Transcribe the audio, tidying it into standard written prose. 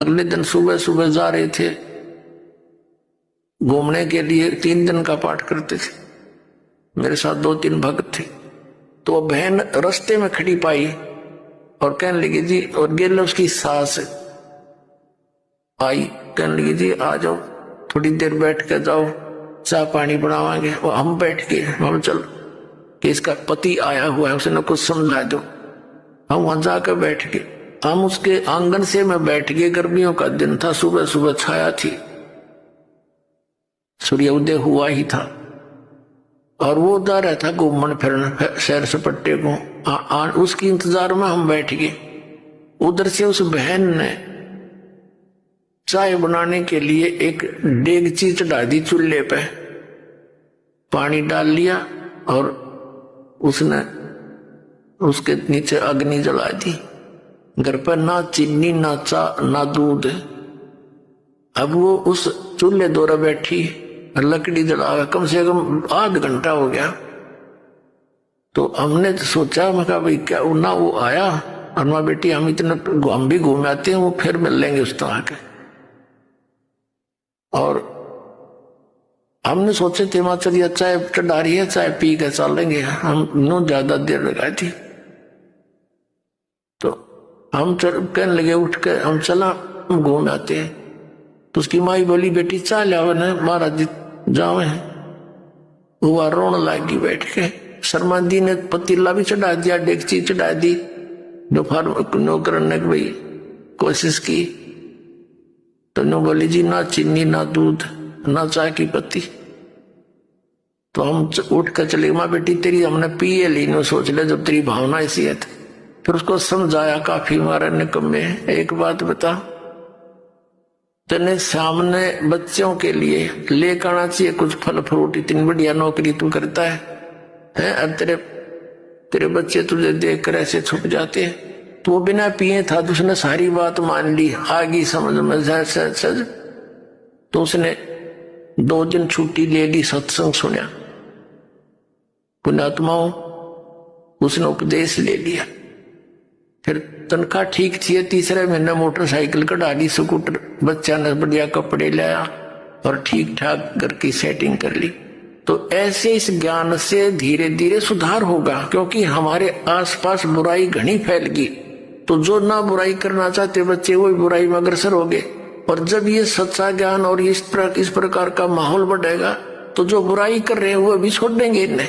अगले दिन सुबह सुबह जा रहे थे घूमने के लिए, 3 दिन का पाठ करते थे। मेरे साथ 2-3 भक्त थे। तो वो बहन रास्ते में खड़ी पाई और कहने लगी जी, और गेल उसकी सास आई, कहने लगी जी आ जाओ, थोड़ी देर बैठ के जाओ, चाय पानी बनावांगे। और हम बैठ के हम चल कि इसका पति आया हुआ है, उसने कुछ समझा दो। हम वहां जाकर बैठ गए। हम उसके आंगन से मैं बैठ गए। गर्मियों का दिन था, सुबह सुबह छाया थी, सूर्य उदय हुआ ही था। और वो जा रहा था घूमन फिरन सैर सपट्टे को। उसकी इंतजार में हम बैठ गए। उधर से उस बहन ने चाय बनाने के लिए एक डेगची चढ़ा दी चूल्हे पे, पानी डाल लिया और उसने उसके नीचे अग्नि जला दी। घर पर ना चीनी ना चा ना दूध। अब वो उस चूल्हे दौरा बैठी, लकड़ी जला, कम से कम आध घंटा हो गया। तो हमने तो सोचा, मैं कहा भाई क्या ना वो आया, और माँ बेटी हम भी घूम आते हैं, वो फिर मिल लेंगे उस तरह के। और हमने सोचे थे माँ चलिए चाय चढ़ा रही है, चाय पी के चलेंगे। हम नो ज्यादा देर लगाई थी। तो हम कहने लगे उठ के हम चला घूम आते हैं। तो उसकी माई बोली बेटी चाय लाओ न महाराज जी जावे हैं। वो रोने लगी बैठ के। शर्मा दी ने पतीला भी चढ़ा दिया, डेगची चढ़ा दी। दोपहर नो करने की भाई कोशिश की तो नो बोली जी ना चीनी ना दूध ना चाय की पत्ती। तो हम उठ कर चले, माँ बेटी तेरी हमने पिए ली, नो सोच ले जब तेरी भावना ऐसी है। फिर उसको समझाया काफी मारे निकम्मे, एक बात बता, तेने सामने बच्चों के लिए लेकर आना चाहिए कुछ फल फ्रूट, इतनी बढ़िया नौकरी तू करता है और तेरे बच्चे तुझे देख कर ऐसे छुप जाते हैं। तो वो बिना पिए था, तो उसने सारी बात मान ली, आगी समझ में सज। तो उसने 2 दिन छुट्टी ले ली, सत्संग सुना, पुण्यात्माओं उसने उपदेश ले लिया। फिर तनख्वाह ठीक थी, तीसरे महीने मोटरसाइकिल कढ़ा ली, स्कूटर, बच्चा ने बढ़िया कपड़े लाया और ठीक ठाक घर की सेटिंग कर ली। तो ऐसे इस ज्ञान से धीरे धीरे सुधार होगा, क्योंकि हमारे आसपास बुराई घनी फैल गई। तो जो ना बुराई करना चाहते बच्चे वो बुराई में अग्रसर हो गए। और जब ये सच्चा ज्ञान और इस प्रकार का माहौल बढ़ेगा तो जो बुराई कर रहे हैं वो भी छोड़ देंगे इन्हें।